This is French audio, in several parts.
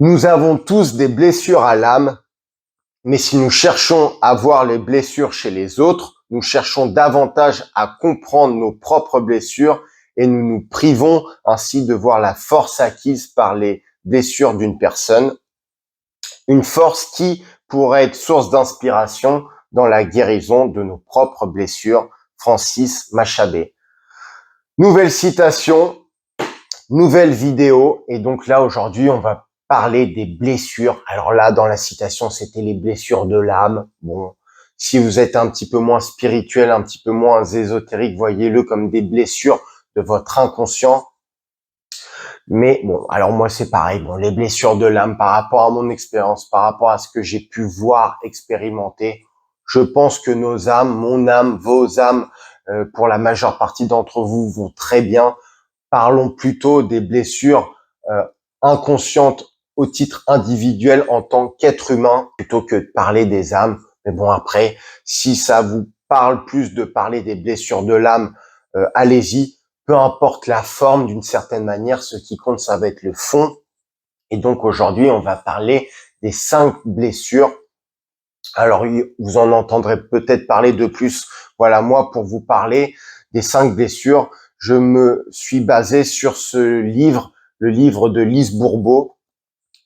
Nous avons tous des blessures à l'âme, mais si nous cherchons à voir les blessures chez les autres, nous cherchons davantage à comprendre nos propres blessures et nous nous privons ainsi de voir la force acquise par les blessures d'une personne, une force qui pourrait être source d'inspiration dans la guérison de nos propres blessures. Francis Machabé. Nouvelle citation, nouvelle vidéo, et donc là aujourd'hui on va parler des blessures. Alors là dans la citation c'était les blessures de l'âme. Bon, si vous êtes un petit peu moins spirituel, un petit peu moins ésotérique, voyez-le comme des blessures de votre inconscient. Mais bon, alors moi c'est pareil, bon, les blessures de l'âme par rapport à mon expérience, par rapport à ce que j'ai pu voir, expérimenter, je pense que nos âmes, mon âme, vos âmes, pour la majeure partie d'entre vous vont très bien. Parlons plutôt des blessures inconscientes au titre individuel en tant qu'être humain, plutôt que de parler des âmes. Mais bon, après, si ça vous parle plus de parler des blessures de l'âme, allez-y. Peu importe la forme, d'une certaine manière, ce qui compte, ça va être le fond. Et donc aujourd'hui, on va parler des 5 blessures. Alors, vous en entendrez peut-être parler de plus. Voilà, moi, pour vous parler des 5 blessures, je me suis basé sur ce livre, le livre de Lise Bourbeau.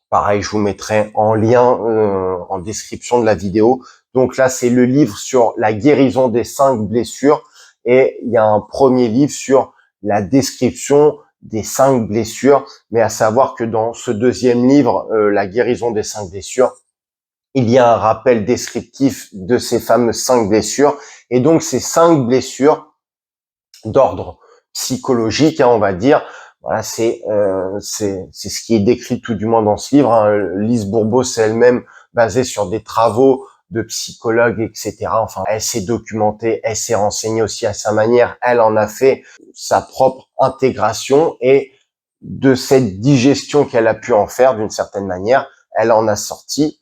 Pareil, je vous mettrai en lien en description de la vidéo. Donc là, c'est le livre sur la guérison des 5 blessures. Et il y a un premier livre sur la description des 5 blessures. Mais à savoir que dans ce deuxième livre, la guérison des 5 blessures, il y a un rappel descriptif de ces fameuses 5 blessures. Et donc, ces 5 blessures d'ordre psychologique, on va dire, voilà, c'est ce qui est décrit tout du moins dans ce livre. Hein. Lise Bourbeau, c'est elle-même basée sur des travaux de psychologues, etc. Enfin, elle s'est documentée, elle s'est renseignée aussi à sa manière. Elle en a fait sa propre intégration et de cette digestion qu'elle a pu en faire d'une certaine manière, elle en a sorti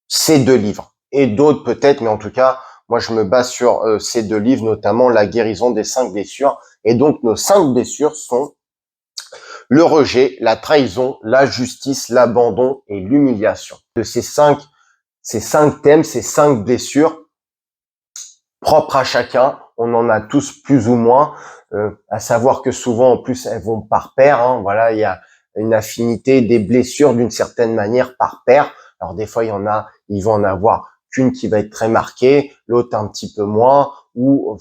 ces 2 livres. Et d'autres peut-être, mais en tout cas, moi je me base sur ces 2 livres, notamment La guérison des 5 blessures. Et donc nos 5 blessures sont le rejet, la trahison, la justice, l'abandon et l'humiliation. De ces 5 thèmes, ces 5 blessures propres à chacun, on en a tous plus ou moins, à savoir que souvent en plus elles vont par pair. Hein, voilà, il y a une affinité des blessures d'une certaine manière par pair. Alors des fois il va en avoir qu'une qui va être très marquée, l'autre un petit peu moins, ou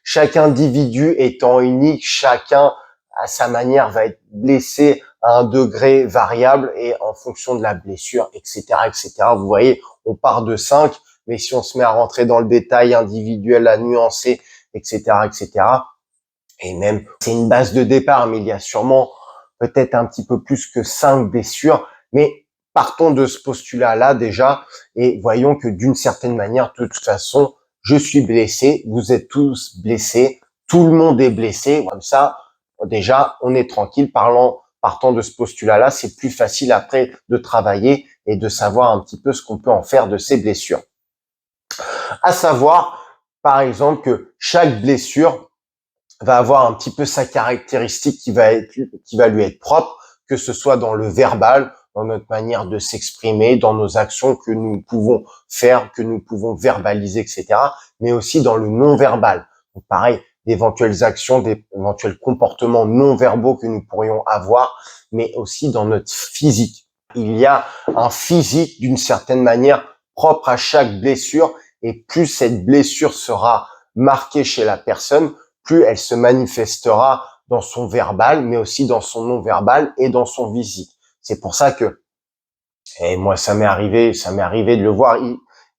chaque individu étant unique, chacun à sa manière va être blessé à un degré variable et en fonction de la blessure, etc., etc. Vous voyez, on part de 5, mais si on se met à rentrer dans le détail individuel, à nuancer, etc., etc., et même, c'est une base de départ, mais il y a sûrement peut-être un petit peu plus que 5 blessures, mais partons de ce postulat-là déjà, et voyons que d'une certaine manière, de toute façon, je suis blessé, vous êtes tous blessés, tout le monde est blessé, comme ça, déjà, on est tranquille. Partant de ce postulat-là, c'est plus facile après de travailler et de savoir un petit peu ce qu'on peut en faire de ces blessures. À savoir, par exemple, que chaque blessure va avoir un petit peu sa caractéristique qui va lui être propre, que ce soit dans le verbal, dans notre manière de s'exprimer, dans nos actions que nous pouvons faire, que nous pouvons verbaliser, etc., mais aussi dans le non-verbal. Donc pareil, d'éventuelles actions, d'éventuels comportements non-verbaux que nous pourrions avoir, mais aussi dans notre physique. Il y a un physique d'une certaine manière propre à chaque blessure, et plus cette blessure sera marquée chez la personne, plus elle se manifestera dans son verbal, mais aussi dans son non-verbal et dans son physique. C'est pour ça que, et moi ça m'est arrivé de le voir,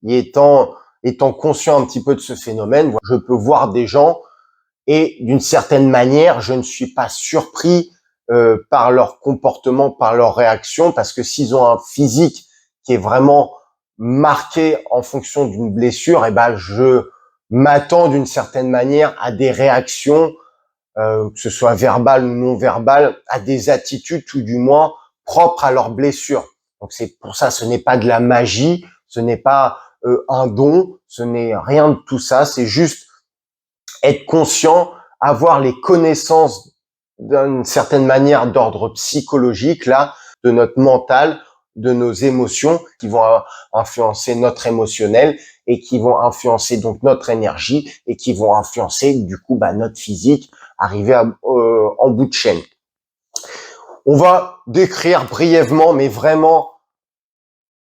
étant conscient un petit peu de ce phénomène, je peux voir des gens et d'une certaine manière, je ne suis pas surpris par leur comportement, par leur réaction, parce que s'ils ont un physique qui est vraiment marqué en fonction d'une blessure, je m'attends d'une certaine manière à des réactions, que ce soit verbales ou non verbales, à des attitudes tout du moins propres à leur blessure. Donc c'est pour ça, ce n'est pas de la magie, ce n'est pas un don, ce n'est rien de tout ça, c'est juste être conscient, avoir les connaissances d'une certaine manière d'ordre psychologique, là, de notre mental, de nos émotions qui vont influencer notre émotionnel et qui vont influencer donc notre énergie et qui vont influencer du coup notre physique, arriver en bout de chaîne. On va décrire brièvement, mais vraiment,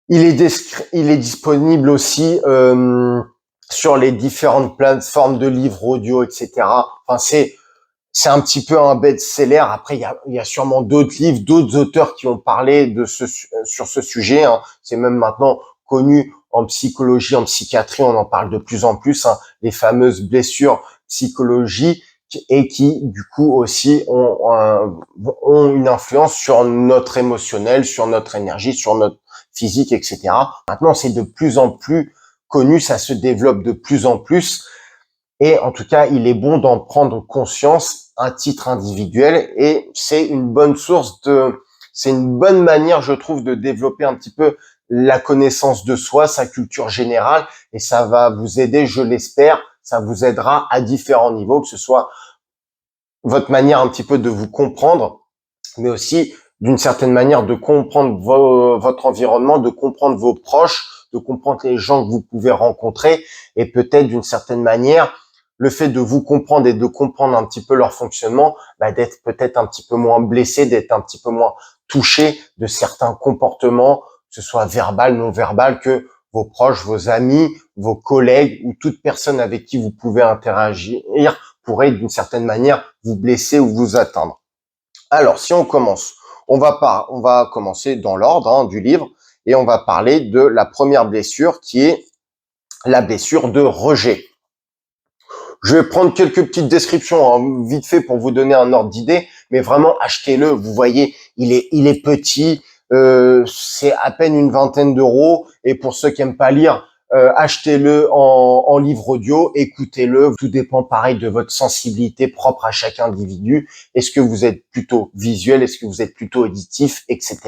il est disponible aussi sur les différentes plateformes de livres audio, etc. Enfin, c'est un petit peu un best-seller. Après, il y a sûrement d'autres livres, d'autres auteurs qui ont parlé sur ce sujet. Hein. C'est même maintenant connu en psychologie, en psychiatrie, on en parle de plus en plus. Hein, les fameuses blessures psychologiques et qui, du coup, aussi ont une influence sur notre émotionnel, sur notre énergie, sur notre physique, etc. Maintenant, c'est de plus en plus connu, ça se développe de plus en plus. Et en tout cas, il est bon d'en prendre conscience à titre individuel et c'est une bonne c'est une bonne manière, je trouve, de développer un petit peu la connaissance de soi, sa culture générale et ça va vous aider, je l'espère, ça vous aidera à différents niveaux, que ce soit votre manière un petit peu de vous comprendre, mais aussi d'une certaine manière de comprendre votre environnement, de comprendre vos proches, de comprendre les gens que vous pouvez rencontrer et peut-être d'une certaine manière, le fait de vous comprendre et de comprendre un petit peu leur fonctionnement, d'être peut-être un petit peu moins blessé, d'être un petit peu moins touché de certains comportements, que ce soit verbal, non verbal, que vos proches, vos amis, vos collègues ou toute personne avec qui vous pouvez interagir pourrait d'une certaine manière vous blesser ou vous atteindre. Alors, si on commence, on va commencer dans l'ordre du livre et on va parler de la première blessure qui est la blessure de rejet. Je vais prendre quelques petites descriptions vite fait pour vous donner un ordre d'idée, mais vraiment achetez-le. Vous voyez, il est petit, c'est à peine une vingtaine d'euros et pour ceux qui aiment pas lire, achetez-le en livre audio, écoutez-le. Tout dépend pareil de votre sensibilité propre à chaque individu. Est-ce que vous êtes plutôt visuel, est-ce que vous êtes plutôt auditif, etc.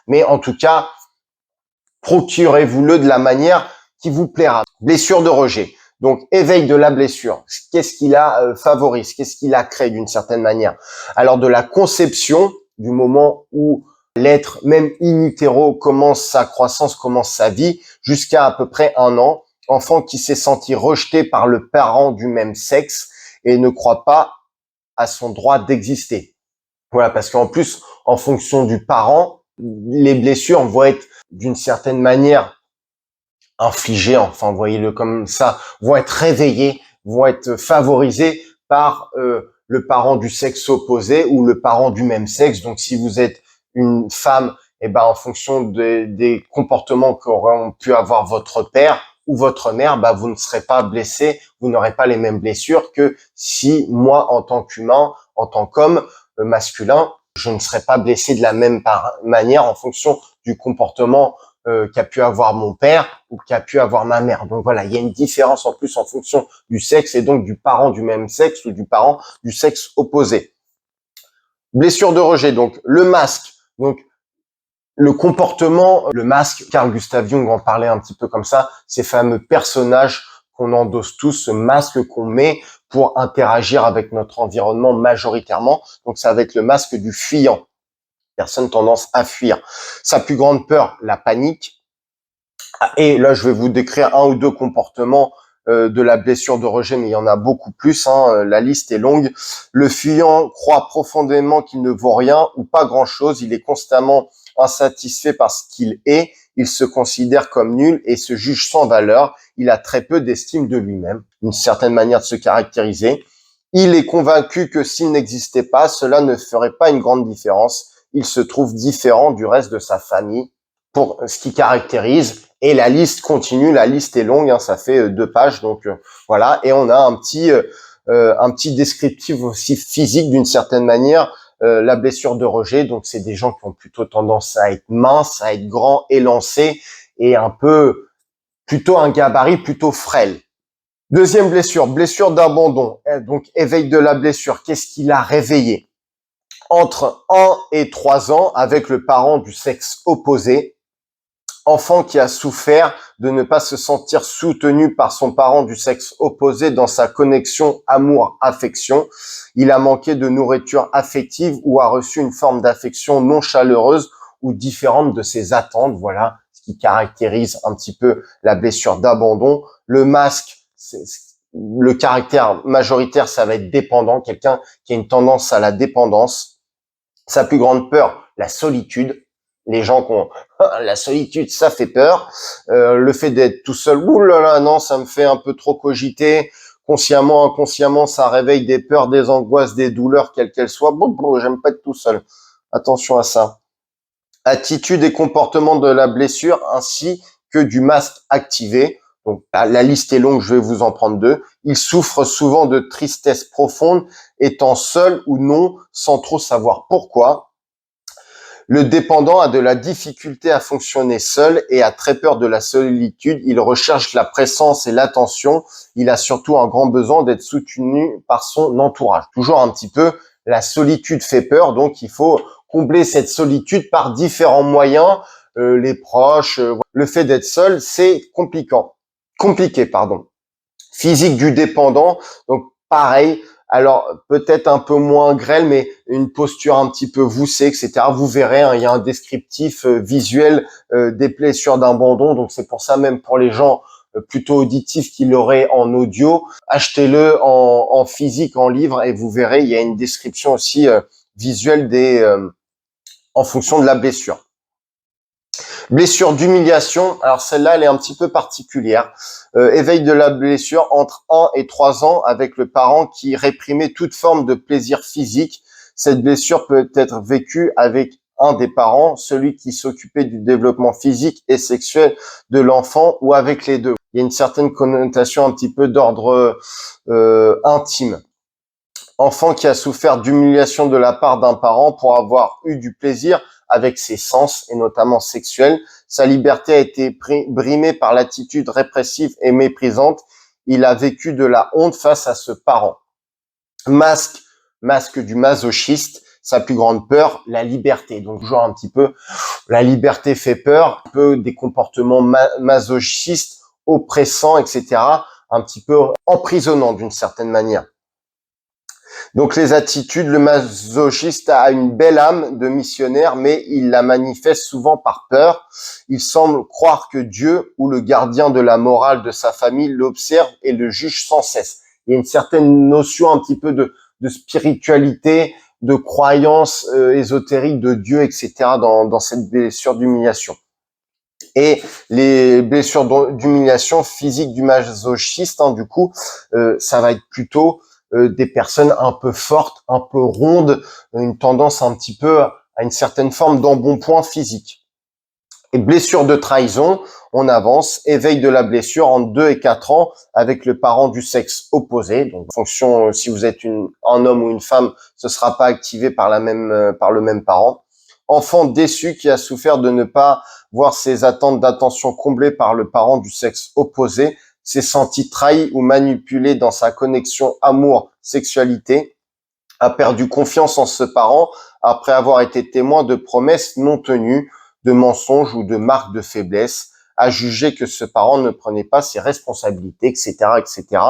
Mais en tout cas, procurez-vous-le de la manière qui vous plaira. Blessure de rejet. Donc, éveil de la blessure. Qu'est-ce qu'il a favorise? Qu'est-ce qu'il a créé d'une certaine manière? Alors, de la conception, du moment où l'être, même in utero, commence sa croissance, commence sa vie, jusqu'à à peu près 1 an, enfant qui s'est senti rejeté par le parent du même sexe et ne croit pas à son droit d'exister. Voilà, parce qu'en plus, en fonction du parent, les blessures vont être d'une certaine manière infligés, enfin voyez-le comme ça, vont être réveillés, vont être favorisés par le parent du sexe opposé ou le parent du même sexe. Donc si vous êtes une femme, en fonction des comportements qu'auront pu avoir votre père ou votre mère, vous ne serez pas blessé, vous n'aurez pas les mêmes blessures que si moi, en tant qu'humain, en tant qu'homme masculin, je ne serais pas blessé de la même manière en fonction du comportement qu'a pu avoir mon père ou qu'a pu avoir ma mère. Donc voilà, il y a une différence en plus en fonction du sexe et donc du parent du même sexe ou du parent du sexe opposé. Blessure de rejet, donc le masque, donc le comportement, le masque, Carl Gustav Jung en parlait un petit peu comme ça, ces fameux personnages qu'on endosse tous, ce masque qu'on met pour interagir avec notre environnement majoritairement. Donc ça va être le masque du fuyant. Personne tendance à fuir. Sa plus grande peur, la panique. Et là, je vais vous décrire 1 ou 2 comportements de la blessure de rejet, mais il y en a beaucoup plus. La liste est longue. Le fuyant croit profondément qu'il ne vaut rien ou pas grand-chose. Il est constamment insatisfait par ce qu'il est. Il se considère comme nul et se juge sans valeur. Il a très peu d'estime de lui-même. Une certaine manière de se caractériser. Il est convaincu que s'il n'existait pas, cela ne ferait pas une grande différence. Il se trouve différent du reste de sa famille pour ce qui caractérise. Et la liste continue, la liste est longue, ça fait 2 pages. Donc voilà, et on a un petit descriptif aussi physique d'une certaine manière. La blessure de rejet, donc c'est des gens qui ont plutôt tendance à être minces, à être grands, élancés et plutôt un gabarit plutôt frêle. Deuxième blessure, blessure d'abandon. Donc éveil de la blessure, qu'est-ce qu'il a réveillé? Entre 1 et 3 ans avec le parent du sexe opposé, enfant qui a souffert de ne pas se sentir soutenu par son parent du sexe opposé dans sa connexion amour-affection. Il a manqué de nourriture affective ou a reçu une forme d'affection non chaleureuse ou différente de ses attentes. Voilà ce qui caractérise un petit peu la blessure d'abandon. Le masque, le caractère majoritaire, ça va être dépendant, quelqu'un qui a une tendance à la dépendance. Sa plus grande peur, la solitude. Les gens qui ont la solitude, ça fait peur. Le fait d'être tout seul, ouh là là, non, ça me fait un peu trop cogiter. Consciemment, inconsciemment, ça réveille des peurs, des angoisses, des douleurs, quelles qu'elles soient. Bon, j'aime pas être tout seul. Attention à ça. Attitude et comportement de la blessure ainsi que du masque activé. Donc la liste est longue, je vais vous en prendre deux. Il souffre souvent de tristesse profonde, étant seul ou non, sans trop savoir pourquoi. Le dépendant a de la difficulté à fonctionner seul et a très peur de la solitude. Il recherche la présence et l'attention. Il a surtout un grand besoin d'être soutenu par son entourage. Toujours un petit peu, la solitude fait peur, donc il faut combler cette solitude par différents moyens. Les proches, le fait d'être seul, c'est compliqué, pardon. Physique du dépendant, donc pareil. Alors peut-être un peu moins grêle, mais une posture un petit peu voussée, etc. Vous verrez, hein, il y a un descriptif visuel des blessures d'abandon. Donc c'est pour ça, même pour les gens plutôt auditifs qui l'auraient en audio, achetez-le en physique, en livre, et vous verrez, il y a une description aussi visuelle en fonction de la blessure. Blessure d'humiliation, alors celle-là, elle est un petit peu particulière. Éveil de la blessure entre 1 et 3 ans avec le parent qui réprimait toute forme de plaisir physique. Cette blessure peut être vécue avec un des parents, celui qui s'occupait du développement physique et sexuel de l'enfant, ou avec les deux. Il y a une certaine connotation un petit peu d'ordre intime. Enfant qui a souffert d'humiliation de la part d'un parent pour avoir eu du plaisir avec ses sens, et notamment sexuels. Sa liberté a été brimée par l'attitude répressive et méprisante. Il a vécu de la honte face à ce parent. Masque du masochiste. Sa plus grande peur, la liberté. Donc toujours un petit peu, la liberté fait peur, un peu des comportements masochistes, oppressants, etc. Un petit peu emprisonnants d'une certaine manière. Donc les attitudes, le masochiste a une belle âme de missionnaire, mais il la manifeste souvent par peur. Il semble croire que Dieu ou le gardien de la morale de sa famille l'observe et le juge sans cesse. Il y a une certaine notion un petit peu de spiritualité, de croyance ésotérique de Dieu, etc. dans cette blessure d'humiliation. Et les blessures d'humiliation physique du masochiste, du coup, ça va être plutôt des personnes un peu fortes, un peu rondes, une tendance un petit peu à une certaine forme d'embonpoint physique. Et blessure de trahison, on avance, éveil de la blessure entre 2 et 4 ans avec le parent du sexe opposé. Donc, en fonction, si vous êtes un homme ou une femme, ce sera pas activé par le même parent. Enfant déçu qui a souffert de ne pas voir ses attentes d'attention comblées par le parent du sexe opposé, s'est senti trahi ou manipulé dans sa connexion amour-sexualité, a perdu confiance en ce parent après avoir été témoin de promesses non tenues, de mensonges ou de marques de faiblesse, a jugé que ce parent ne prenait pas ses responsabilités, etc., etc.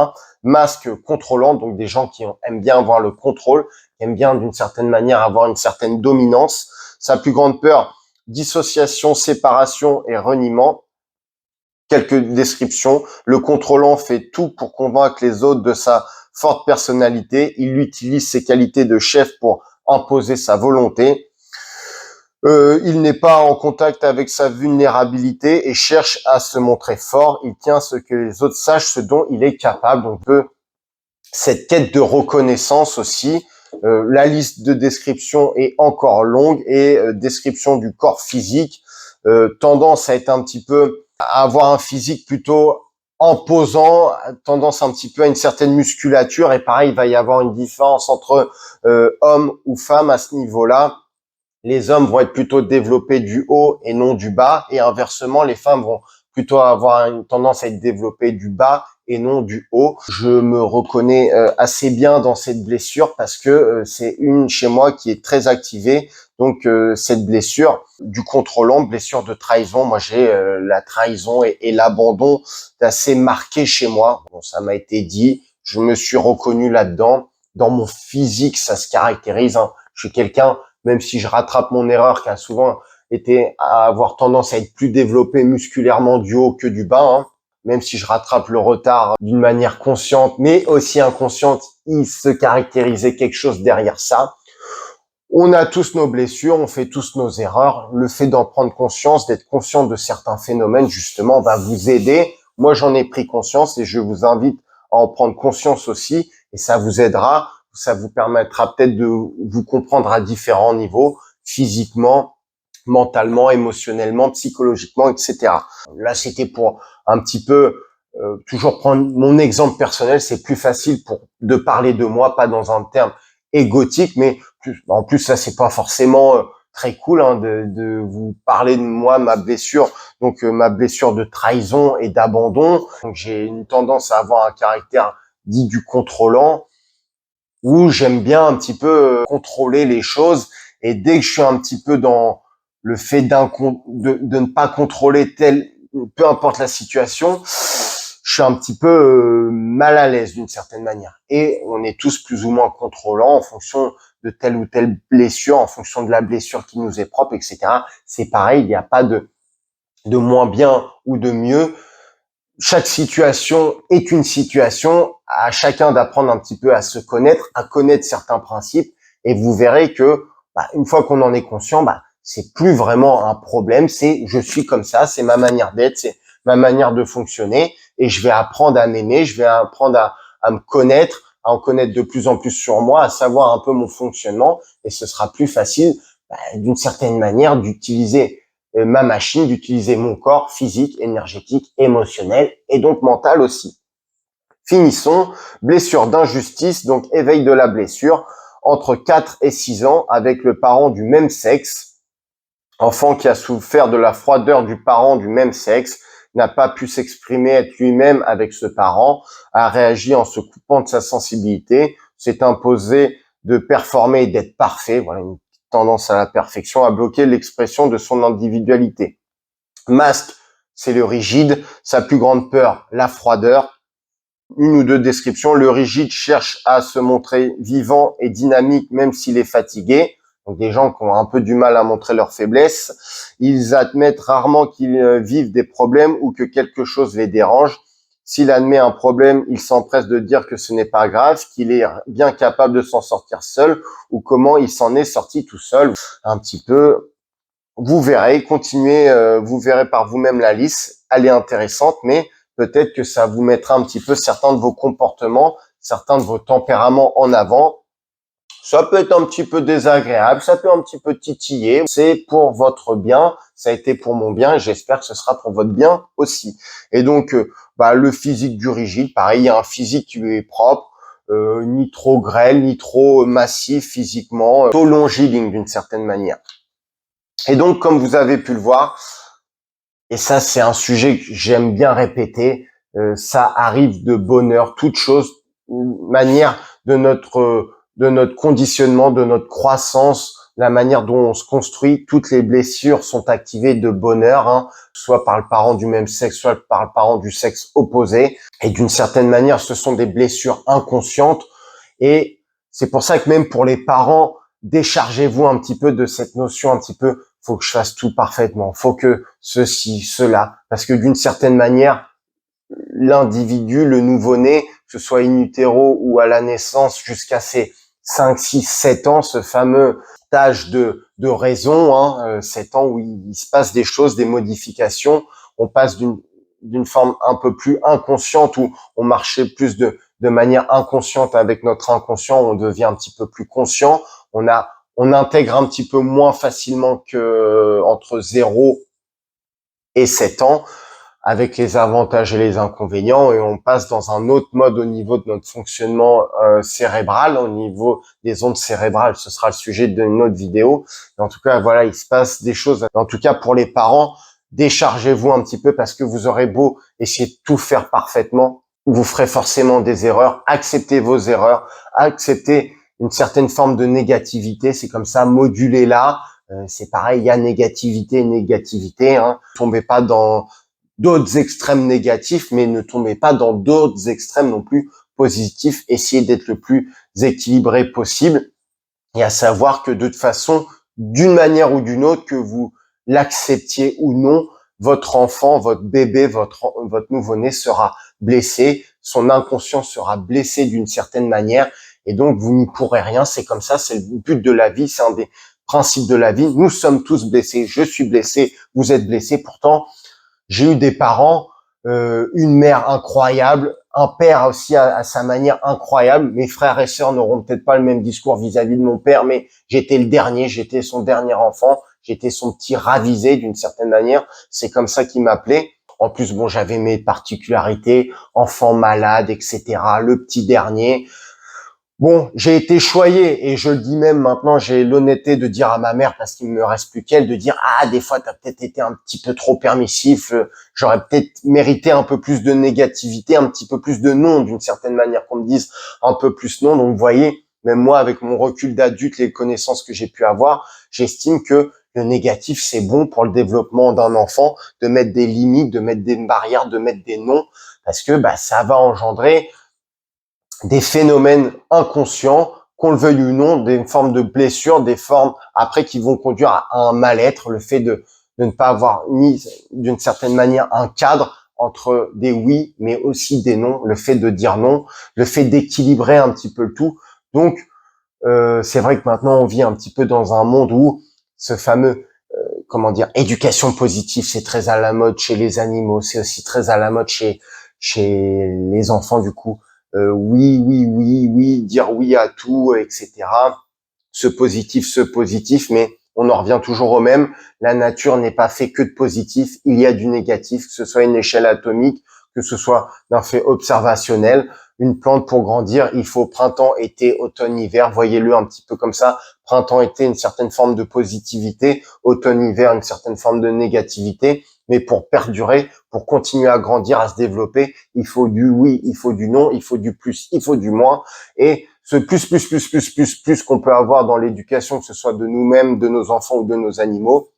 Masque contrôlant, donc des gens qui aiment bien avoir le contrôle, qui aiment bien d'une certaine manière avoir une certaine dominance. Sa plus grande peur, dissociation, séparation et reniement. Quelques descriptions. Le contrôlant fait tout pour convaincre les autres de sa forte personnalité. Il utilise ses qualités de chef pour imposer sa volonté. Il n'est pas en contact avec sa vulnérabilité et cherche à se montrer fort. Il tient à ce que les autres sachent ce dont il est capable. Donc, cette quête de reconnaissance aussi. La liste de descriptions est encore longue et description du corps physique. Tendance à être un petit peu, à avoir un physique plutôt imposant, tendance un petit peu à une certaine musculature. Et pareil, il va y avoir une différence entre homme ou femme à ce niveau-là. Les hommes vont être plutôt développés du haut et non du bas. Et inversement, les femmes vont plutôt avoir une tendance à être développées du bas et non du haut. Je me reconnais assez bien dans cette blessure parce que c'est une chez moi qui est très activée. Donc cette blessure du contrôlant, blessure de trahison, moi j'ai la trahison et l'abandon assez marqué chez moi. Bon, ça m'a été dit, je me suis reconnu là-dedans. Dans mon physique, ça se caractérise. Je suis quelqu'un, même si je rattrape mon erreur, qui a souvent à avoir tendance à être plus développé musculairement du haut que du bas, hein. Même si je rattrape le retard d'une manière consciente, mais aussi inconsciente, il se caractérisait quelque chose derrière ça. On a tous nos blessures, on fait tous nos erreurs. Le fait d'en prendre conscience, d'être conscient de certains phénomènes, justement, va vous aider. Moi, j'en ai pris conscience et je vous invite à en prendre conscience aussi. Et ça vous aidera, ça vous permettra peut-être de vous comprendre à différents niveaux, physiquement, mentalement, émotionnellement, psychologiquement, etc. Là, c'était pour un petit peu toujours prendre mon exemple personnel. C'est plus facile de parler de moi, pas dans un terme égotique, mais en plus ça c'est pas forcément très cool, hein, de vous parler de moi, ma blessure, donc ma blessure de trahison et d'abandon. Donc j'ai une tendance à avoir un caractère dit du contrôlant, où j'aime bien un petit peu contrôler les choses, et dès que je suis un petit peu dans le fait de ne pas contrôler peu importe la situation, je suis un petit peu mal à l'aise d'une certaine manière. Et on est tous plus ou moins contrôlants en fonction de telle ou telle blessure, en fonction de la blessure qui nous est propre, etc. C'est pareil, il n'y a pas de moins bien ou de mieux. Chaque situation est une situation, à chacun d'apprendre un petit peu à se connaître, à connaître certains principes, et vous verrez que une fois qu'on en est conscient, c'est plus vraiment un problème, c'est je suis comme ça, c'est ma manière d'être, c'est ma manière de fonctionner, et je vais apprendre à m'aimer, je vais apprendre à me connaître, à en connaître de plus en plus sur moi, à savoir un peu mon fonctionnement, et ce sera plus facile d'une certaine manière d'utiliser ma machine, d'utiliser mon corps physique, énergétique, émotionnel et donc mental aussi. Finissons, blessure d'injustice, donc éveil de la blessure, entre 4 et 6 ans avec le parent du même sexe. Enfant qui a souffert de la froideur du parent du même sexe, n'a pas pu s'exprimer, être lui-même avec ce parent, a réagi en se coupant de sa sensibilité, s'est imposé de performer et d'être parfait, voilà une tendance à la perfection, a bloqué l'expression de son individualité. Masque, c'est le rigide, sa plus grande peur, la froideur. Une ou deux descriptions, le rigide cherche à se montrer vivant et dynamique même s'il est fatigué. Donc des gens qui ont un peu du mal à montrer leur faiblesse. Ils admettent rarement qu'ils vivent des problèmes ou que quelque chose les dérange. S'il admet un problème, il s'empresse de dire que ce n'est pas grave, qu'il est bien capable de s'en sortir seul ou comment il s'en est sorti tout seul. Un petit peu, vous verrez, continuez, vous verrez par vous-même la liste. Elle est intéressante, mais peut-être que ça vous mettra un petit peu certains de vos comportements, certains de vos tempéraments en avant. Ça peut être un petit peu désagréable, ça peut un petit peu titiller. C'est pour votre bien, ça a été pour mon bien et j'espère que ce sera pour votre bien aussi. Et donc, le physique du rigide, pareil, il y a un physique qui lui est propre, ni trop grêle, ni trop massif physiquement, plutôt longiligne d'une certaine manière. Et donc, comme vous avez pu le voir, et ça c'est un sujet que j'aime bien répéter, ça arrive de bonheur, toute chose, manière de notre conditionnement, de notre croissance, la manière dont on se construit, toutes les blessures sont activées de bonheur, hein, soit par le parent du même sexe, soit par le parent du sexe opposé. Et d'une certaine manière, ce sont des blessures inconscientes. Et c'est pour ça que même pour les parents, déchargez-vous un petit peu de cette notion un petit peu, faut que je fasse tout parfaitement, faut que ceci, cela, parce que d'une certaine manière, l'individu, le nouveau-né, que ce soit in utero ou à la naissance jusqu'à ses 5, 6, 7 ans, ce fameux âge de raison, 7 ans où il se passe des choses, des modifications, on passe d'une forme un peu plus inconsciente où on marchait plus de manière inconsciente avec notre inconscient, on devient un petit peu plus conscient, on intègre un petit peu moins facilement que entre 0 et 7 ans, avec les avantages et les inconvénients, et on passe dans un autre mode au niveau de notre fonctionnement cérébral, au niveau des ondes cérébrales. Ce sera le sujet d'une autre vidéo. Mais en tout cas, voilà, il se passe des choses. En tout cas, pour les parents, déchargez-vous un petit peu parce que vous aurez beau essayer de tout faire parfaitement, vous ferez forcément des erreurs. Acceptez vos erreurs, acceptez une certaine forme de négativité. C'est comme ça, modulez-la. C'est pareil, il y a négativité et négativité. Tombez pas dans d'autres extrêmes négatifs, mais ne tombez pas dans d'autres extrêmes non plus positifs. Essayez d'être le plus équilibré possible et à savoir que de toute façon, d'une manière ou d'une autre, que vous l'acceptiez ou non, votre enfant, votre bébé, votre nouveau-né sera blessé, son inconscient sera blessé d'une certaine manière, et donc vous n'y pourrez rien. C'est comme ça, c'est le but de la vie, c'est un des principes de la vie. Nous sommes tous blessés, je suis blessé, vous êtes blessés. Pourtant, j'ai eu des parents, une mère incroyable, un père aussi à sa manière incroyable. Mes frères et sœurs n'auront peut-être pas le même discours vis-à-vis de mon père, mais j'étais le dernier, j'étais son dernier enfant, j'étais son petit ravisé d'une certaine manière. C'est comme ça qu'il m'appelait. En plus, bon, j'avais mes particularités, enfant malade, etc. Le petit dernier. Bon, j'ai été choyé et je le dis même maintenant, j'ai l'honnêteté de dire à ma mère, parce qu'il me reste plus qu'elle, de dire « Ah, des fois, t'as peut-être été un petit peu trop permissif, j'aurais peut-être mérité un peu plus de négativité, un petit peu plus de non, d'une certaine manière, qu'on me dise un peu plus non. » Donc, vous voyez, même moi, avec mon recul d'adulte, les connaissances que j'ai pu avoir, j'estime que le négatif, c'est bon pour le développement d'un enfant, de mettre des limites, de mettre des barrières, de mettre des noms, parce que ça va engendrer des phénomènes inconscients, qu'on le veuille ou non, des formes de blessures, des formes après qui vont conduire à un mal-être, le fait de ne pas avoir mis d'une certaine manière un cadre entre des oui mais aussi des non, le fait de dire non, le fait d'équilibrer un petit peu le tout. Donc c'est vrai que maintenant on vit un petit peu dans un monde où ce fameux éducation positive, c'est très à la mode chez les animaux, c'est aussi très à la mode chez les enfants du coup. Oui, oui, oui, oui, dire oui à tout, etc. Ce positif, mais on en revient toujours au même. La nature n'est pas faite que de positif, il y a du négatif, que ce soit une échelle atomique, que ce soit d'un fait observationnel. Une plante pour grandir, il faut printemps, été, automne, hiver. Voyez-le un petit peu comme ça. Printemps, été, une certaine forme de positivité. Automne, hiver, une certaine forme de négativité. Mais pour perdurer, pour continuer à grandir, à se développer, il faut du oui, il faut du non, il faut du plus, il faut du moins. Et ce plus qu'on peut avoir dans l'éducation, que ce soit de nous-mêmes, de nos enfants ou de nos animaux,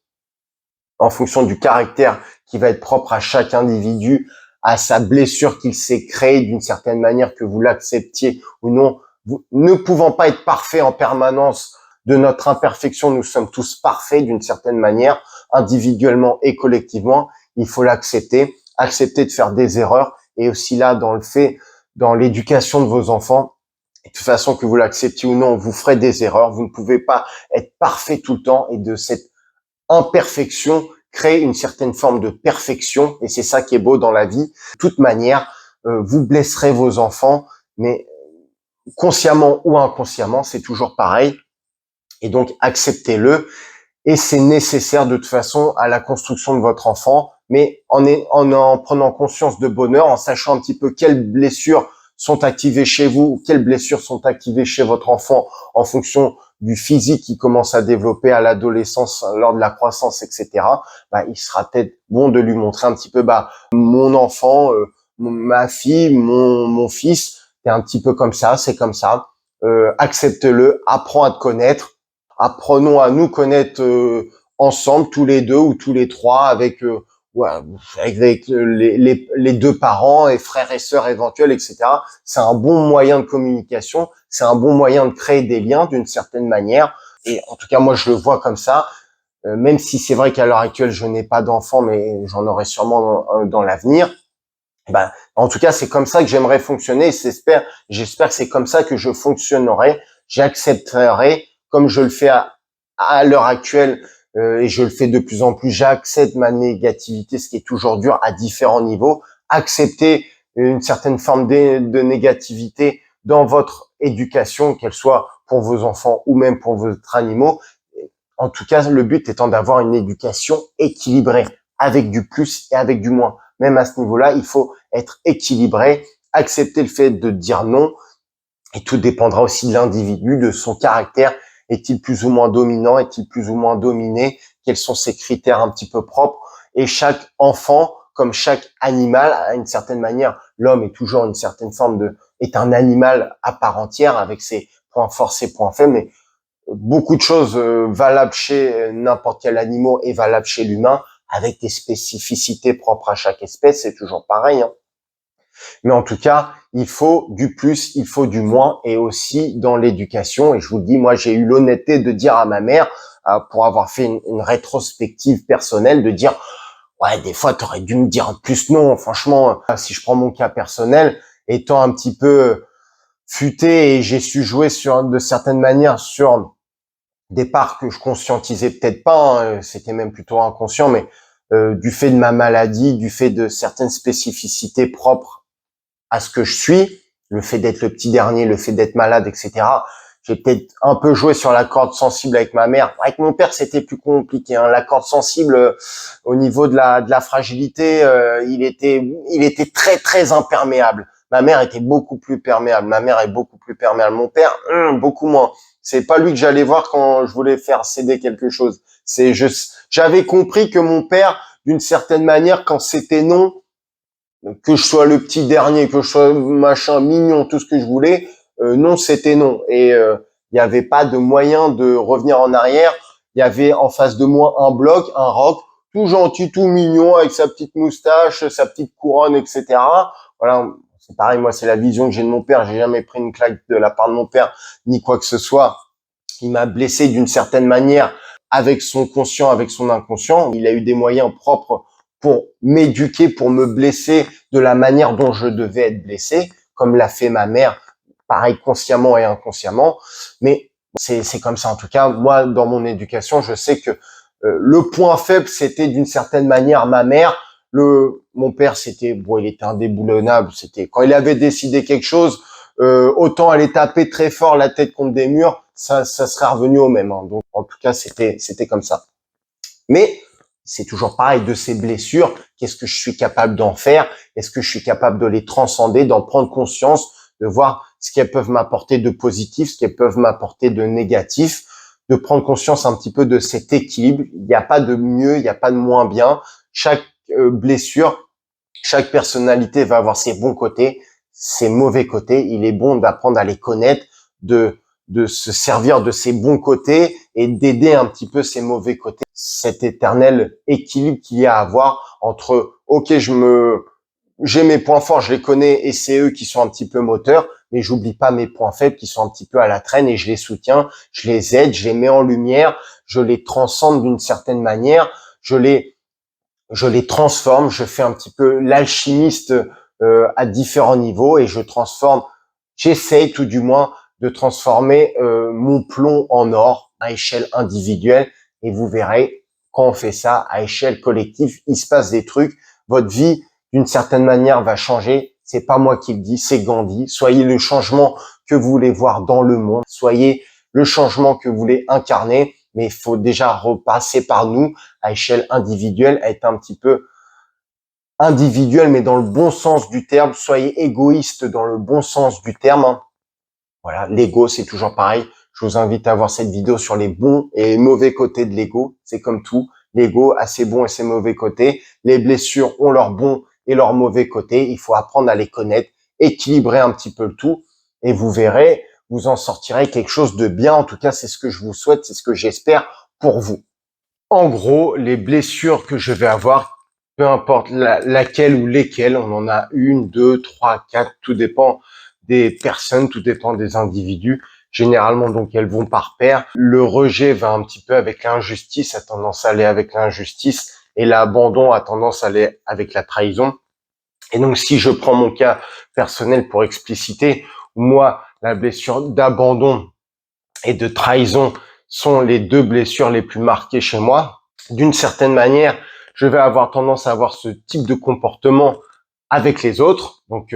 en fonction du caractère qui va être propre à chaque individu, à sa blessure qu'il s'est créée d'une certaine manière, que vous l'acceptiez ou non, vous ne pouvant pas être parfait en permanence de notre imperfection, nous sommes tous parfaits d'une certaine manière, individuellement et collectivement, il faut l'accepter, accepter de faire des erreurs, et aussi là, dans l'éducation de vos enfants, de toute façon, que vous l'acceptiez ou non, vous ferez des erreurs, vous ne pouvez pas être parfait tout le temps, et de cette imperfection crée une certaine forme de perfection, et c'est ça qui est beau dans la vie. De toute manière, vous blesserez vos enfants, mais consciemment ou inconsciemment, c'est toujours pareil, et donc acceptez-le, et c'est nécessaire de toute façon à la construction de votre enfant, mais en prenant conscience de bonheur, en sachant un petit peu quelles blessures sont activées chez vous, quelles blessures sont activées chez votre enfant en fonction du physique qui commence à développer à l'adolescence, lors de la croissance, etc. Il sera peut-être bon de lui montrer un petit peu, mon enfant, ma fille, mon fils, t'es un petit peu comme ça, c'est comme ça. Accepte-le, apprends à te connaître, apprenons à nous connaître ensemble, tous les deux ou tous les trois, avec les deux parents et frères et sœurs éventuels, etc. C'est un bon moyen de communication, c'est un bon moyen de créer des liens d'une certaine manière. Et en tout cas, moi, je le vois comme ça. Même si c'est vrai qu'à l'heure actuelle, je n'ai pas d'enfant, mais j'en aurai sûrement dans l'avenir. En tout cas, c'est comme ça que j'aimerais fonctionner. Et j'espère que c'est comme ça que je fonctionnerai. J'accepterai, comme je le fais à l'heure actuelle, et je le fais de plus en plus. J'accepte ma négativité, ce qui est toujours dur à différents niveaux. Accepter une certaine forme de négativité dans votre éducation, qu'elle soit pour vos enfants ou même pour votre animaux. En tout cas, le but étant d'avoir une éducation équilibrée, avec du plus et avec du moins. Même à ce niveau-là, il faut être équilibré, accepter le fait de dire non, et tout dépendra aussi de l'individu, de son caractère. Est-il plus ou moins dominant? Est-il plus ou moins dominé? Quels sont ses critères un petit peu propres? Et chaque enfant, comme chaque animal, à une certaine manière, l'homme est toujours une certaine forme est un animal à part entière, avec ses points forts, ses points faibles, mais beaucoup de choses valables chez n'importe quel animal et valables chez l'humain, avec des spécificités propres à chaque espèce, c'est toujours pareil. Mais en tout cas, il faut du plus, il faut du moins, et aussi dans l'éducation. Et je vous le dis, moi, j'ai eu l'honnêteté de dire à ma mère, pour avoir fait une rétrospective personnelle, de dire, ouais, des fois, t'aurais dû me dire plus non. Franchement, si je prends mon cas personnel, étant un petit peu futé, et j'ai su jouer de certaines manières sur des parts que je conscientisais peut-être pas, hein, c'était même plutôt inconscient, mais du fait de ma maladie, du fait de certaines spécificités propres à ce que je suis, le fait d'être le petit dernier, le fait d'être malade, etc. J'ai peut-être un peu joué sur la corde sensible avec ma mère. Avec mon père, c'était plus compliqué, hein. La corde sensible, au niveau de la fragilité, il était très très imperméable. Ma mère était beaucoup plus perméable. Ma mère est beaucoup plus perméable. Mon père, beaucoup moins. C'est pas lui que j'allais voir quand je voulais faire céder quelque chose. J'avais compris que mon père, d'une certaine manière, quand c'était non, que je sois le petit dernier, que je sois machin mignon, tout ce que je voulais, non, c'était non. Et il n'y avait pas de moyen de revenir en arrière. Il y avait en face de moi un bloc, un roc, tout gentil, tout mignon, avec sa petite moustache, sa petite couronne, etc. Voilà, c'est pareil, moi, c'est la vision que j'ai de mon père. J'ai jamais pris une claque de la part de mon père, ni quoi que ce soit. Il m'a blessé d'une certaine manière, avec son conscient, avec son inconscient. Il a eu des moyens propres pour m'éduquer, pour me blesser de la manière dont je devais être blessé, comme l'a fait ma mère, pareil, consciemment et inconsciemment. Mais c'est comme ça. En tout cas, moi, dans mon éducation, je sais que le point faible, c'était d'une certaine manière ma mère. Mon père, il était indéboulonnable. C'était quand il avait décidé quelque chose, autant aller taper très fort la tête contre des murs, ça serait revenu au même. Hein. Donc, en tout cas, c'était comme ça. Mais c'est toujours pareil, de ces blessures, qu'est-ce que je suis capable d'en faire? Est-ce que je suis capable de les transcender, d'en prendre conscience, de voir ce qu'elles peuvent m'apporter de positif, ce qu'elles peuvent m'apporter de négatif, de prendre conscience un petit peu de cet équilibre. Il n'y a pas de mieux, il n'y a pas de moins bien. Chaque blessure, chaque personnalité va avoir ses bons côtés, ses mauvais côtés. Il est bon d'apprendre à les connaître, de se servir de ses bons côtés et d'aider un petit peu ses mauvais côtés. Cet éternel équilibre qu'il y a à avoir entre, ok, j'ai mes points forts, je les connais et c'est eux qui sont un petit peu moteurs, mais j'oublie pas mes points faibles qui sont un petit peu à la traîne et je les soutiens, je les aide, je les mets en lumière, je les transcende d'une certaine manière, je les transforme, je fais un petit peu l'alchimiste à différents niveaux et j'essaye tout du moins de transformer mon plomb en or à échelle individuelle et vous verrez, quand on fait ça à échelle collective, il se passe des trucs, votre vie d'une certaine manière va changer, c'est pas moi qui le dis, c'est Gandhi, soyez le changement que vous voulez voir dans le monde, soyez le changement que vous voulez incarner, mais il faut déjà repasser par nous à échelle individuelle, être un petit peu individuel, mais dans le bon sens du terme. Soyez égoïste dans le bon sens du terme. Hein. Voilà, l'ego, c'est toujours pareil. Je vous invite à voir cette vidéo sur les bons et les mauvais côtés de l'ego. C'est comme tout. L'ego a ses bons et ses mauvais côtés. Les blessures ont leurs bons et leurs mauvais côtés. Il faut apprendre à les connaître, équilibrer un petit peu le tout. Et vous verrez, vous en sortirez quelque chose de bien. En tout cas, c'est ce que je vous souhaite, c'est ce que j'espère pour vous. En gros, les blessures que je vais avoir, peu importe laquelle ou lesquelles, on en a une, deux, trois, quatre, tout dépend des personnes, tout dépend des individus. Généralement, donc, elles vont par paire. Le rejet va un petit peu avec l'injustice, a tendance à aller avec l'injustice, et l'abandon a tendance à aller avec la trahison. Et donc, si je prends mon cas personnel pour expliciter, moi, la blessure d'abandon et de trahison sont les deux blessures les plus marquées chez moi. D'une certaine manière, je vais avoir tendance à avoir ce type de comportement avec les autres. Donc,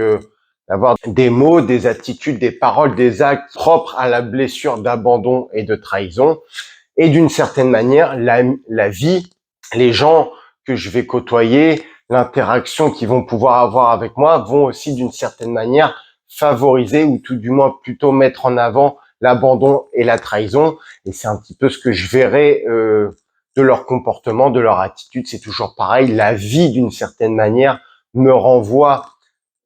d'avoir des mots, des attitudes, des paroles, des actes propres à la blessure d'abandon et de trahison. Et d'une certaine manière, la vie, les gens que je vais côtoyer, l'interaction qu'ils vont pouvoir avoir avec moi vont aussi d'une certaine manière favoriser ou tout du moins plutôt mettre en avant l'abandon et la trahison. Et c'est un petit peu ce que je verrai de leur comportement, de leur attitude. C'est toujours pareil. La vie, d'une certaine manière, me renvoie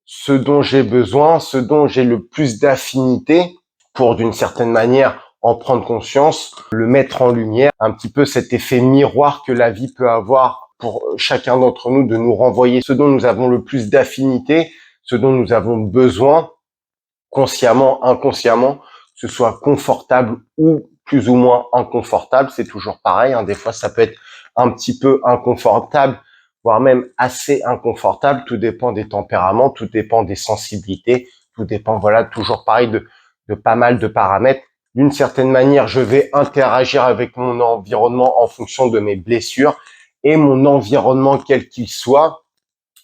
ce dont j'ai besoin, ce dont j'ai le plus d'affinité pour, d'une certaine manière, en prendre conscience, le mettre en lumière, un petit peu cet effet miroir que la vie peut avoir pour chacun d'entre nous, de nous renvoyer ce dont nous avons le plus d'affinité, ce dont nous avons besoin, consciemment, inconsciemment, que ce soit confortable ou plus ou moins inconfortable, c'est toujours pareil, hein. Des fois, ça peut être un petit peu inconfortable, voire même assez inconfortable. Tout dépend des tempéraments, tout dépend des sensibilités, tout dépend, voilà, toujours pareil de pas mal de paramètres. D'une certaine manière, je vais interagir avec mon environnement en fonction de mes blessures et mon environnement, quel qu'il soit,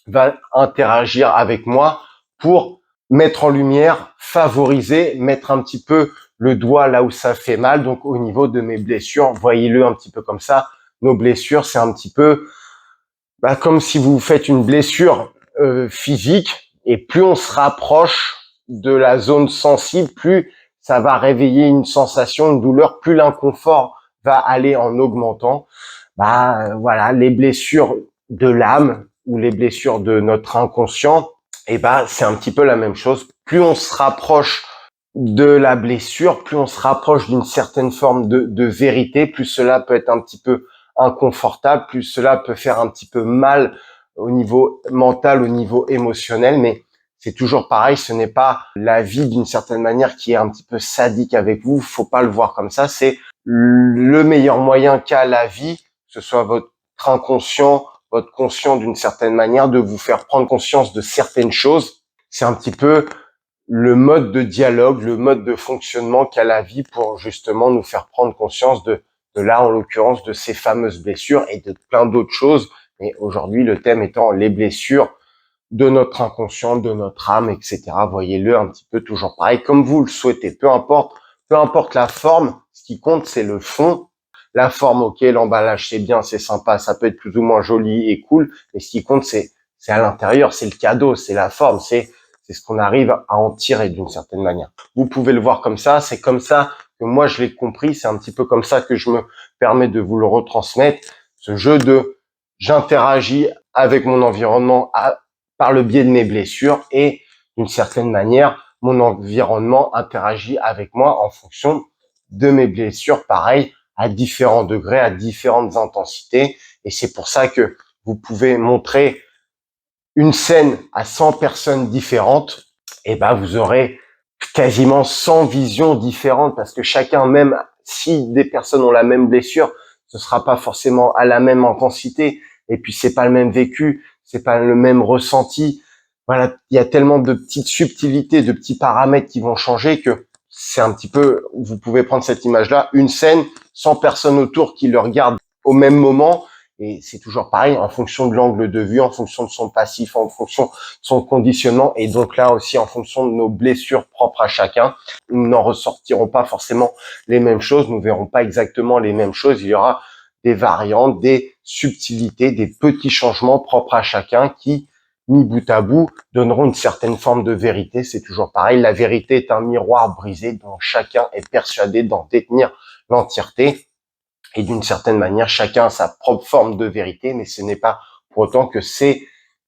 va interagir avec moi pour mettre en lumière, favoriser, mettre un petit peu le doigt là où ça fait mal, donc au niveau de mes blessures. Voyez-le un petit peu comme ça. Nos blessures, c'est un petit peu comme si vous faites une blessure physique, et plus on se rapproche de la zone sensible, plus ça va réveiller une sensation, une douleur, plus l'inconfort va aller en augmentant. Voilà, les blessures de l'âme ou les blessures de notre inconscient, c'est un petit peu la même chose. Plus on se rapproche de la blessure, plus on se rapproche d'une certaine forme de vérité, plus cela peut être un petit peu inconfortable, plus cela peut faire un petit peu mal au niveau mental, au niveau émotionnel, mais c'est toujours pareil, ce n'est pas la vie d'une certaine manière qui est un petit peu sadique avec vous, faut pas le voir comme ça, c'est le meilleur moyen qu'a la vie, que ce soit votre inconscient, votre conscient d'une certaine manière, de vous faire prendre conscience de certaines choses. C'est un petit peu le mode de dialogue, le mode de fonctionnement qu'a la vie pour justement nous faire prendre conscience de là, en l'occurrence, de ces fameuses blessures et de plein d'autres choses. Mais aujourd'hui, le thème étant les blessures de notre inconscient, de notre âme, etc. Voyez-le un petit peu toujours pareil, comme vous le souhaitez. Peu importe la forme, ce qui compte, c'est le fond. La forme, ok, l'emballage, c'est bien, c'est sympa, ça peut être plus ou moins joli et cool, mais ce qui compte, c'est à l'intérieur, c'est le cadeau, c'est la forme, c'est ce qu'on arrive à en tirer d'une certaine manière. Vous pouvez le voir comme ça, c'est comme ça que moi je l'ai compris, c'est un petit peu comme ça que je me permets de vous le retransmettre, ce jeu de j'interagis avec mon environnement par le biais de mes blessures et d'une certaine manière, mon environnement interagit avec moi en fonction de mes blessures, pareil, à différents degrés, à différentes intensités. Et c'est pour ça que vous pouvez montrer une scène à 100 personnes différentes, et vous aurez quasiment 100 visions différentes parce que chacun, même si des personnes ont la même blessure, ce sera pas forcément à la même intensité. Et puis c'est pas le même vécu, c'est pas le même ressenti. Voilà, il y a tellement de petites subtilités, de petits paramètres qui vont changer que c'est un petit peu, vous pouvez prendre cette image-là, une scène, 100 personnes autour qui le regardent au même moment. Et c'est toujours pareil, en fonction de l'angle de vue, en fonction de son passif, en fonction de son conditionnement, et donc là aussi en fonction de nos blessures propres à chacun. Nous n'en ressortirons pas forcément les mêmes choses, nous verrons pas exactement les mêmes choses. Il y aura des variantes, des subtilités, des petits changements propres à chacun qui, mis bout à bout, donneront une certaine forme de vérité. C'est toujours pareil, la vérité est un miroir brisé dont chacun est persuadé d'en détenir l'entièreté. Et d'une certaine manière, chacun a sa propre forme de vérité, mais ce n'est pas pour autant que c'est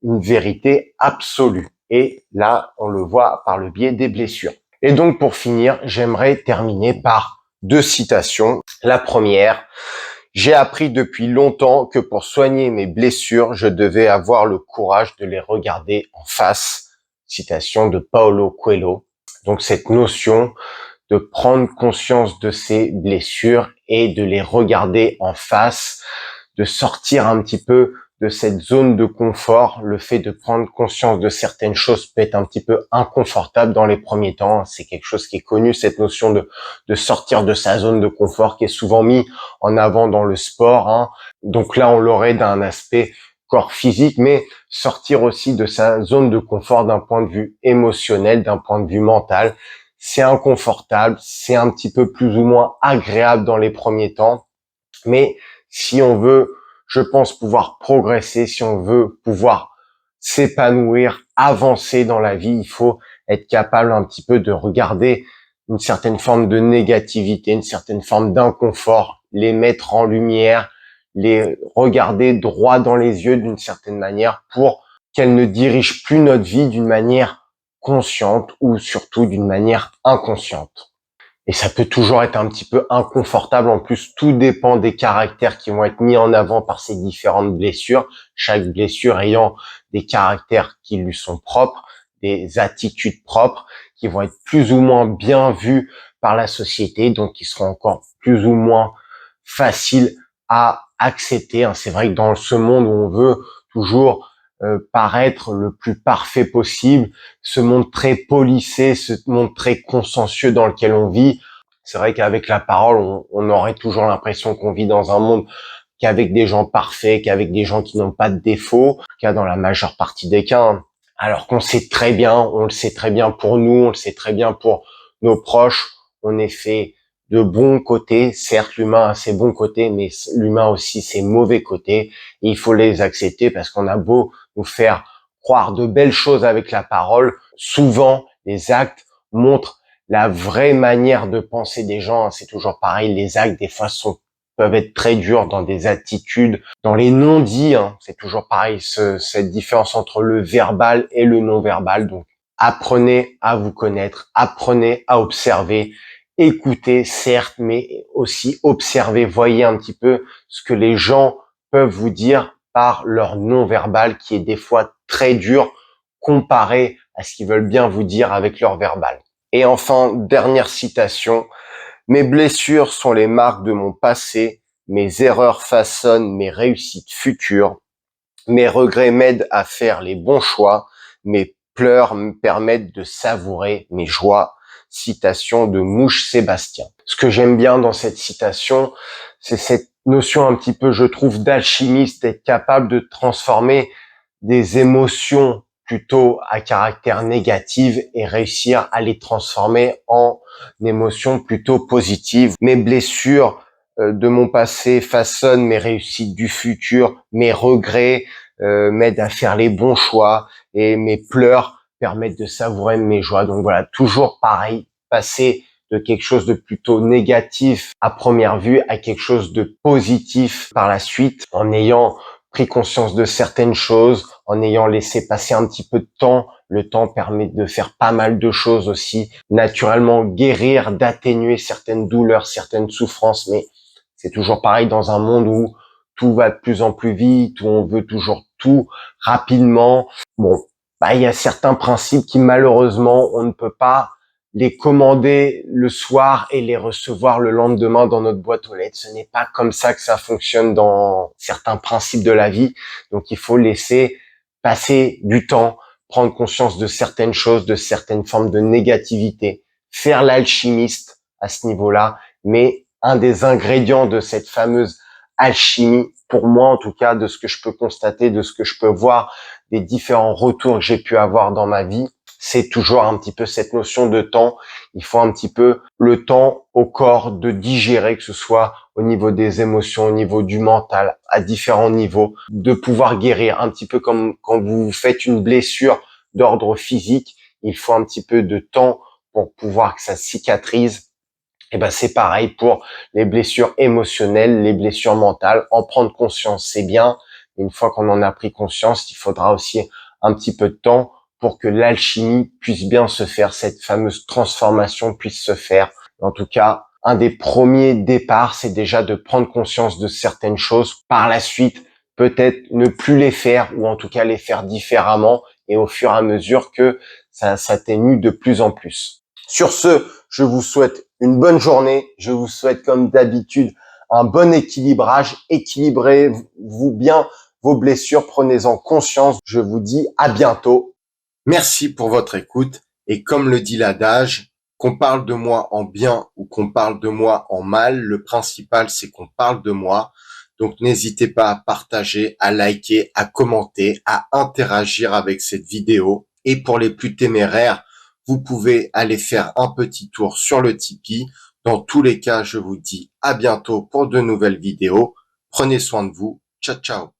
une vérité absolue. Et là, on le voit par le biais des blessures. Et donc, pour finir, j'aimerais terminer par 2 citations. La première: j'ai appris depuis longtemps que pour soigner mes blessures, je devais avoir le courage de les regarder en face. Citation de Paulo Coelho. Donc, cette notion de prendre conscience de ses blessures et de les regarder en face, de sortir un petit peu de cette zone de confort. Le fait de prendre conscience de certaines choses peut être un petit peu inconfortable dans les premiers temps. C'est quelque chose qui est connu, cette notion de sortir de sa zone de confort, qui est souvent mis en avant dans le sport, hein. Donc là, on l'aurait d'un aspect corps physique, mais sortir aussi de sa zone de confort d'un point de vue émotionnel, d'un point de vue mental. C'est inconfortable, c'est un petit peu plus ou moins agréable dans les premiers temps, mais si on veut, je pense, pouvoir progresser, si on veut pouvoir s'épanouir, avancer dans la vie, il faut être capable un petit peu de regarder une certaine forme de négativité, une certaine forme d'inconfort, les mettre en lumière, les regarder droit dans les yeux d'une certaine manière pour qu'elles ne dirigent plus notre vie d'une manière consciente ou surtout d'une manière inconsciente. Et ça peut toujours être un petit peu inconfortable. En plus, tout dépend des caractères qui vont être mis en avant par ces différentes blessures. Chaque blessure ayant des caractères qui lui sont propres, des attitudes propres qui vont être plus ou moins bien vues par la société, donc qui seront encore plus ou moins faciles à accepter. C'est vrai que dans ce monde où on veut toujours paraître le plus parfait possible, ce monde très policé, ce monde très consciencieux dans lequel on vit, c'est vrai qu'avec la parole, on aurait toujours l'impression qu'on vit dans un monde qu'avec des gens parfaits, qu'avec des gens qui n'ont pas de défauts, en tout cas dans la majeure partie des cas, hein. Alors qu'on sait très bien, on le sait très bien pour nous, on le sait très bien pour nos proches, on est fait de bons côtés. Certes, l'humain a ses bons côtés, mais l'humain aussi ses mauvais côtés. Et il faut les accepter parce qu'on a beau nous faire croire de belles choses avec la parole, souvent les actes montrent la vraie manière de penser des gens, hein. C'est toujours pareil, les actes des fois peuvent être très durs dans des attitudes, dans les non-dits, hein. C'est toujours pareil, cette différence entre le verbal et le non-verbal. Donc, apprenez à vous connaître, apprenez à observer, écoutez, certes, mais aussi observez, voyez un petit peu ce que les gens peuvent vous dire par leur non-verbal, qui est des fois très dur comparé à ce qu'ils veulent bien vous dire avec leur verbal. Et enfin, dernière citation: mes blessures sont les marques de mon passé, mes erreurs façonnent mes réussites futures, mes regrets m'aident à faire les bons choix, mes pleurs me permettent de savourer mes joies. Citation de Mouche Sébastien. Ce que j'aime bien dans cette citation, c'est cette notion un petit peu, je trouve, d'alchimiste, d'être capable de transformer des émotions plutôt à caractère négatif et réussir à les transformer en émotions plutôt positives. Mes blessures de mon passé façonnent mes réussites du futur, mes regrets m'aident à faire les bons choix et mes pleurs permettent de savourer mes joies. Donc voilà, toujours pareil, passer de quelque chose de plutôt négatif à première vue à quelque chose de positif par la suite, en ayant pris conscience de certaines choses, en ayant laissé passer un petit peu de temps. Le temps permet de faire pas mal de choses aussi, naturellement guérir, d'atténuer certaines douleurs, certaines souffrances, mais c'est toujours pareil dans un monde où tout va de plus en plus vite, où on veut toujours tout rapidement. Bon, il y a certains principes qui malheureusement on ne peut pas les commander le soir et les recevoir le lendemain dans notre boîte aux lettres. Ce n'est pas comme ça que ça fonctionne dans certains principes de la vie. Donc il faut laisser passer du temps, prendre conscience de certaines choses, de certaines formes de négativité, faire l'alchimiste à ce niveau-là. Mais un des ingrédients de cette fameuse alchimie, pour moi en tout cas, de ce que je peux constater, de ce que je peux voir, des différents retours que j'ai pu avoir dans ma vie, c'est toujours un petit peu cette notion de temps. Il faut un petit peu le temps au corps de digérer, que ce soit au niveau des émotions, au niveau du mental, à différents niveaux, de pouvoir guérir. Un petit peu comme quand vous faites une blessure d'ordre physique, il faut un petit peu de temps pour pouvoir que ça cicatrise. Et c'est pareil pour les blessures émotionnelles, les blessures mentales. En prendre conscience, c'est bien. Une fois qu'on en a pris conscience, il faudra aussi un petit peu de temps pour que l'alchimie puisse bien se faire, cette fameuse transformation puisse se faire. En tout cas, un des premiers départs, c'est déjà de prendre conscience de certaines choses. Par la suite, peut-être ne plus les faire, ou en tout cas les faire différemment, et au fur et à mesure que ça s'atténue de plus en plus. Sur ce, je vous souhaite une bonne journée. Je vous souhaite, comme d'habitude, un bon équilibrage. Équilibrez-vous bien vos blessures. Prenez-en conscience. Je vous dis à bientôt. Merci pour votre écoute. Et comme le dit l'adage, qu'on parle de moi en bien ou qu'on parle de moi en mal, le principal, c'est qu'on parle de moi. Donc, n'hésitez pas à partager, à liker, à commenter, à interagir avec cette vidéo. Et pour les plus téméraires, vous pouvez aller faire un petit tour sur le Tipeee. Dans tous les cas, je vous dis à bientôt pour de nouvelles vidéos. Prenez soin de vous. Ciao, ciao.